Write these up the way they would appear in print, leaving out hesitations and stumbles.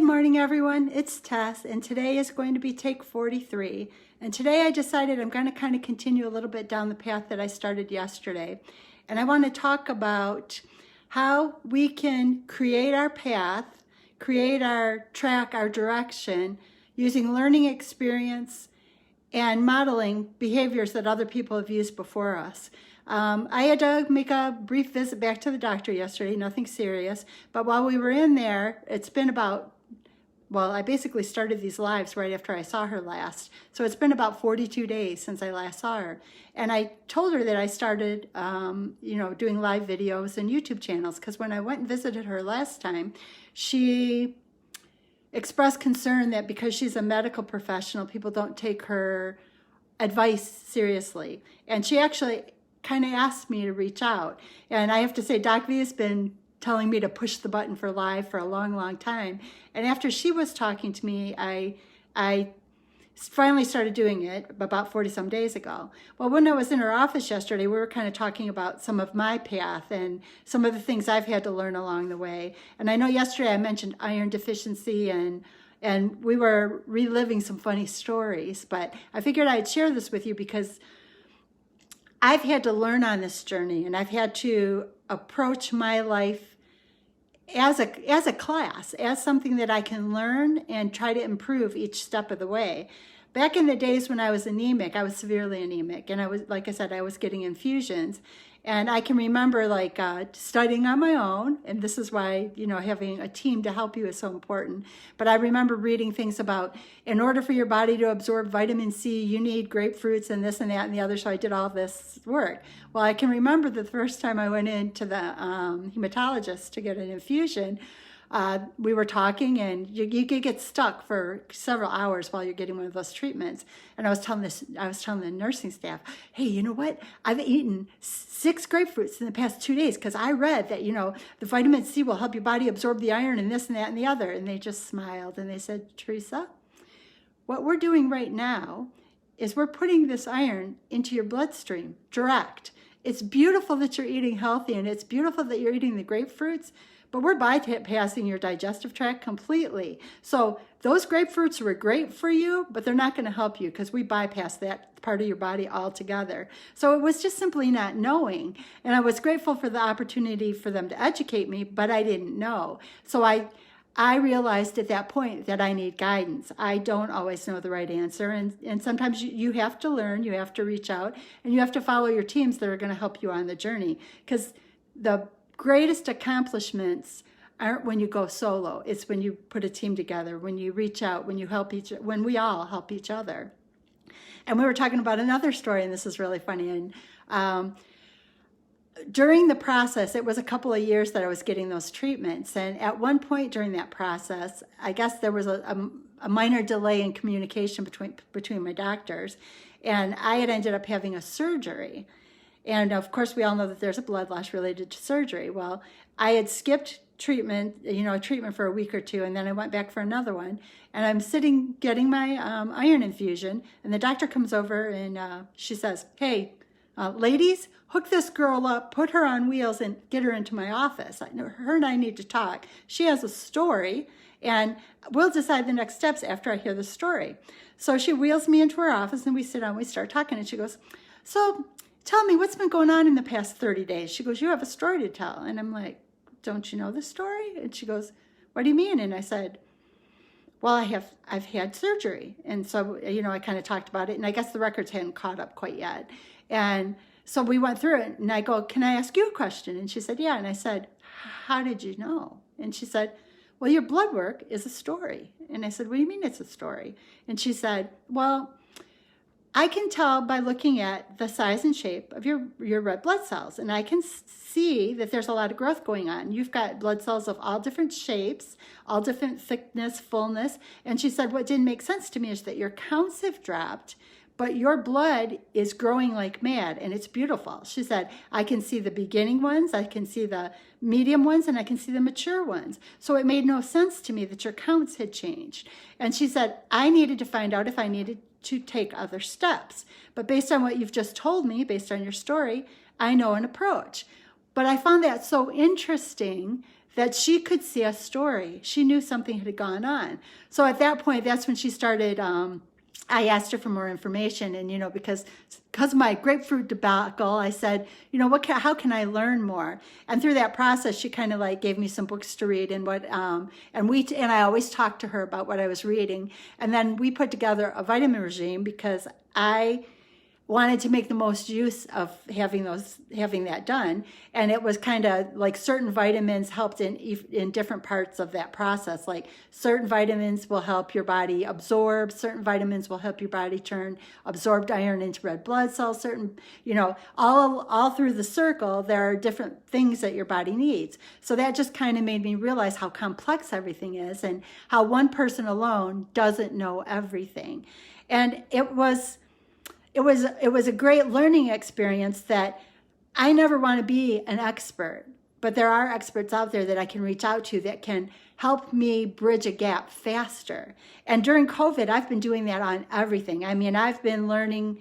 Good morning, everyone. It's Tess, and today is going to be take 43. And today I decided I'm going to kind of continue a little bit down the path that I started yesterday. And I want to talk about how we can create our path, create our track, our direction, using learning experience and modeling behaviors that other people have used before us. I had to make a brief visit back to the doctor yesterday, nothing serious, but while we were in there, it's been about, well, I basically started these lives right after I saw her last, so it's been about 42 days since I last saw her, and I told her that I started, doing live videos and YouTube channels, because when I went and visited her last time, she expressed concern that because she's a medical professional, people don't take her advice seriously, and she actually kind of asked me to reach out. And I have to say, Doc V has been telling me to push the button for live for a long, long time. And after she was talking to me, I finally started doing it about 40 some days ago. Well, when I was in her office yesterday, we were kind of talking about some of my path and some of the things I've had to learn along the way. And I know yesterday I mentioned iron deficiency and we were reliving some funny stories, but I figured I'd share this with you because I've had to learn on this journey, and I've had to approach my life as a class, as something that I can learn and try to improve each step of the way. Back in the days when I was anemic, I was severely anemic, and I was, like I said, I was getting infusions. And I can remember studying on my own, and this is why, having a team to help you is so important. But I remember reading things about, in order for your body to absorb vitamin C, you need grapefruits and this and that and the other, so I did all this work. Well, I can remember the first time I went into the hematologist to get an infusion, we were talking, and you could get stuck for several hours while you're getting one of those treatments. And I was telling the nursing staff, hey, you know what? I've eaten 6 grapefruits in the past 2 days because I read that, the vitamin C will help your body absorb the iron and this and that and the other. And they just smiled and they said, Teresa, what we're doing right now is we're putting this iron into your bloodstream direct. It's beautiful that you're eating healthy, and it's beautiful that you're eating the grapefruits, but we're bypassing your digestive tract completely. So those grapefruits were great for you, but they're not going to help you because we bypass that part of your body altogether. So it was just simply not knowing. And I was grateful for the opportunity for them to educate me, but I didn't know. So I realized at that point that I need guidance. I don't always know the right answer. And sometimes you have to learn, you have to reach out, and you have to follow your teams that are going to help you on the journey. Because the greatest accomplishments aren't when you go solo. It's when you put a team together, when you reach out, when when we all help each other. And we were talking about another story, and this is really funny. And during the process, it was a couple of years that I was getting those treatments. And at one point during that process, I guess there was a minor delay in communication between my doctors. And I had ended up having a surgery. And of course, we all know that there's a blood loss related to surgery. Well, I had skipped treatment, treatment for a week or two, and then I went back for another one. And I'm sitting getting my iron infusion, and the doctor comes over and she says, hey, ladies, hook this girl up, put her on wheels, and get her into my office. Her and I need to talk. She has a story, and we'll decide the next steps after I hear the story. So she wheels me into her office, and we sit down, we start talking, and she goes, so tell me, what's been going on in the past 30 days? She goes, you have a story to tell. And I'm like, don't you know the story? And she goes, what do you mean? And I said, well, I've had surgery. And so, I kind of talked about it, and I guess the records hadn't caught up quite yet. And so we went through it, and I go, can I ask you a question? And she said, yeah. And I said, how did you know? And she said, well, your blood work is a story. And I said, what do you mean it's a story? And she said, well, I can tell by looking at the size and shape of your red blood cells, and I can see that there's a lot of growth going on. You've got blood cells of all different shapes, all different thickness, fullness. And she said, what didn't make sense to me is that your counts have dropped, but your blood is growing like mad, and it's beautiful. She said, I can see the beginning ones, I can see the medium ones, and I can see the mature ones. So it made no sense to me that your counts had changed. And she said, I needed to find out if I needed to take other steps. But based on what you've just told me, based on your story, I know an approach. But I found that so interesting that she could see a story. She knew something had gone on. So at that point, that's when she started, I asked her for more information, and, because of my grapefruit debacle, I said, how can I learn more? And through that process, she kind of like gave me some books to read, and and I always talked to her about what I was reading. And then we put together a vitamin regime because I wanted to make the most use of having that done. And it was kind of like certain vitamins helped in different parts of that process. Like certain vitamins will help your body absorb, certain vitamins will help your body turn absorbed iron into red blood cells, certain, all through the circle, there are different things that your body needs. So that just kind of made me realize how complex everything is and how one person alone doesn't know everything. And it was a great learning experience that I never want to be an expert, but there are experts out there that I can reach out to that can help me bridge a gap faster. And during COVID, I've been doing that on everything. I mean, I've been learning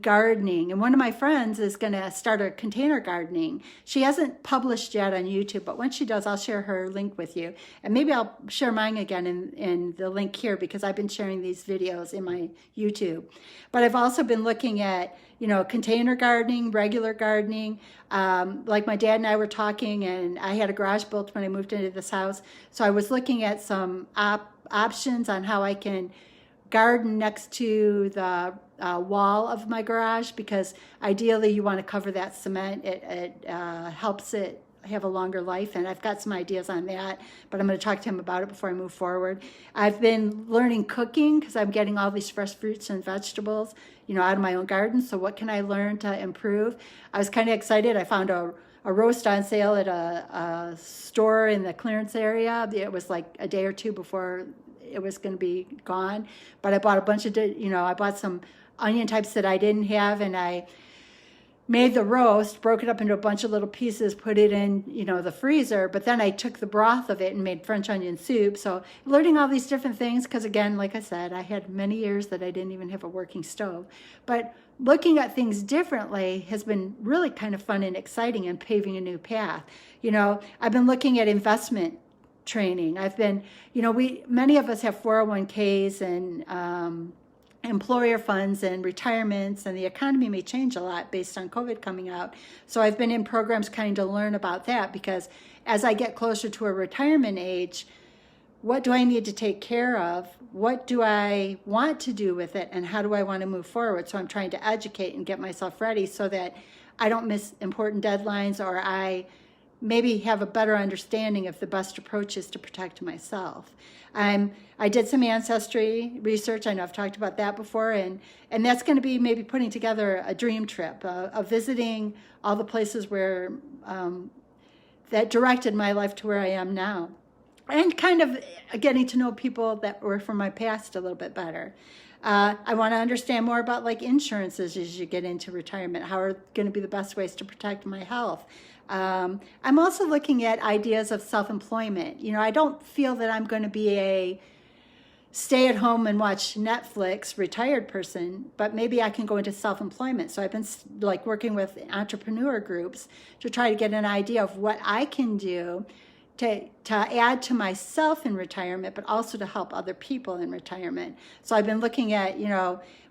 gardening, and one of my friends is going to start a container gardening. She hasn't published yet on YouTube, but when she does, I'll share her link with you. And maybe I'll share mine again in the link here, because I've been sharing these videos in my YouTube. But I've also been looking at, container gardening, regular gardening. Like my dad and I were talking, and I had a garage built when I moved into this house. So I was looking at some options on how I can garden next to the wall of my garage, because ideally you want to cover that cement. It helps it have a longer life, and I've got some ideas on that, but I'm going to talk to him about it before I move forward. I've been learning cooking because I'm getting all these fresh fruits and vegetables, out of my own garden. So what can I learn to improve? I was kind of excited. I found a roast on sale at a store in the clearance area. It was like a day or two before it was going to be gone, but I bought a bunch of, I bought some onion types that I didn't have, and I made the roast, broke it up into a bunch of little pieces, put it in, the freezer, but then I took the broth of it and made French onion soup. So learning all these different things, because again, like I said, I had many years that I didn't even have a working stove, but looking at things differently has been really kind of fun and exciting and paving a new path. I've been looking at investment training. I've been, many of us have 401ks and employer funds and retirements, and the economy may change a lot based on COVID coming out. So I've been in programs kind of learn about that, because as I get closer to a retirement age, what do I need to take care of? What do I want to do with it? And how do I want to move forward? So I'm trying to educate and get myself ready so that I don't miss important deadlines, or I maybe have a better understanding of the best approach is to protect myself. I did some ancestry research. I know I've talked about that before, and that's going to be maybe putting together a dream trip of visiting all the places where that directed my life to where I am now, and kind of getting to know people that were from my past a little bit better. I want to understand more about like insurances as you get into retirement. How are going to be the best ways to protect my health? I'm also looking at ideas of self-employment. I don't feel that I'm going to be a stay at home and watch Netflix retired person, but maybe I can go into self-employment. So I've been like working with entrepreneur groups to try to get an idea of what I can do to add to myself in retirement, but also to help other people in retirement. So I've been looking at,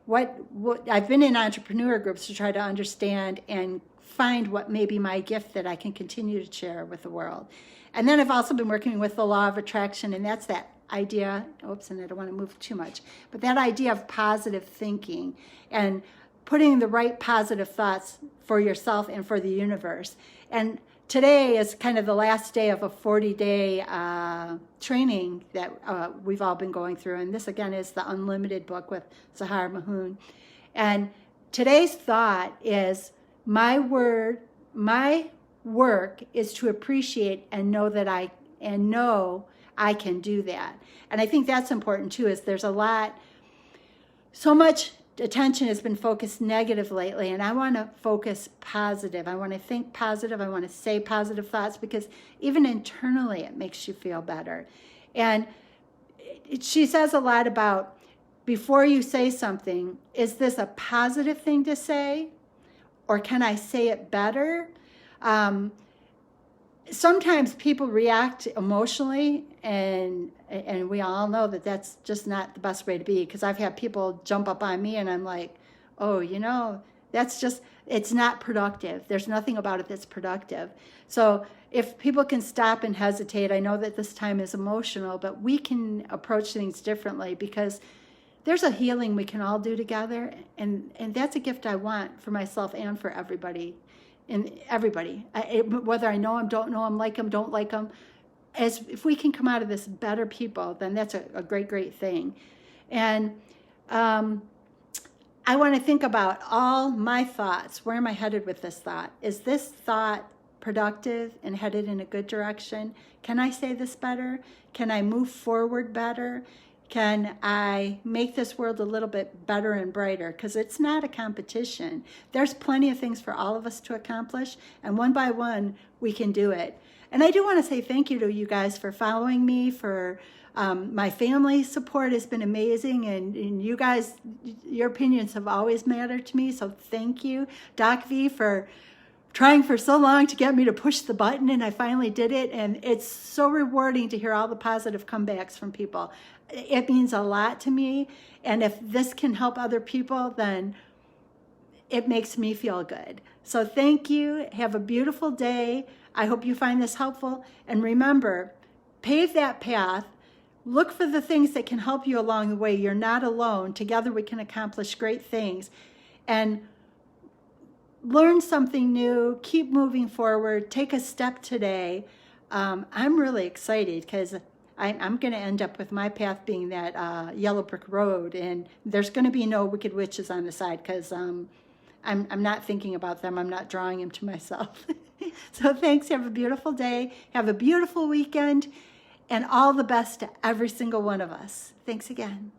what I've been in entrepreneur groups to try to understand and find what may be my gift that I can continue to share with the world. And then I've also been working with the law of attraction, and that's that idea, and I don't want to move too much, but that idea of positive thinking and putting the right positive thoughts for yourself and for the universe. And today is kind of the last day of a 40-day training that we've all been going through. And this, again, is the Unlimited book with Zahar Mahoon. And today's thought is, my work is to appreciate and know that I can do that. And I think that's important too, is there's so much attention has been focused negative lately, and I want to focus positive. I want to think positive. I want to say positive thoughts, because even internally it makes you feel better. And she says a lot about, before you say something, is this a positive thing to say, or can I say it better? sometimes people react emotionally, and we all know that that's just not the best way to be, because I've had people jump up on me and I'm like, oh, that's just, it's not productive. There's nothing about it that's productive. So if people can stop and hesitate, I know that this time is emotional, but we can approach things differently, because there's a healing we can all do together, and that's a gift I want for myself and for everybody. And everybody, whether I know them, don't know them, like them, don't like them, as if we can come out of this better people, then that's a great thing. And I want to think about all my thoughts. Where am I headed with this thought? Is this thought productive and headed in a good direction? Can I say this better? Can I move forward better? Can I make this world a little bit better and brighter? Because it's not a competition. There's plenty of things for all of us to accomplish, and one by one, we can do it. And I do want to say thank you to you guys for following me, for my family support has been amazing, and you guys, your opinions have always mattered to me, so thank you. Doc V for trying for so long to get me to push the button, and I finally did it, and it's so rewarding to hear all the positive comebacks from people. It means a lot to me, and if this can help other people, then it makes me feel good. So thank you. Have a beautiful day. I hope you find this helpful, and remember, pave that path. Look for the things that can help you along the way. You're not alone. Together we can accomplish great things, and learn something new. Keep moving forward. Take a step today. I'm really excited, because I'm going to end up with my path being that yellow brick road, and there's going to be no wicked witches on the side, because I'm not thinking about them. I'm not drawing them to myself. So thanks. Have a beautiful day. Have a beautiful weekend, and all the best to every single one of us. Thanks again.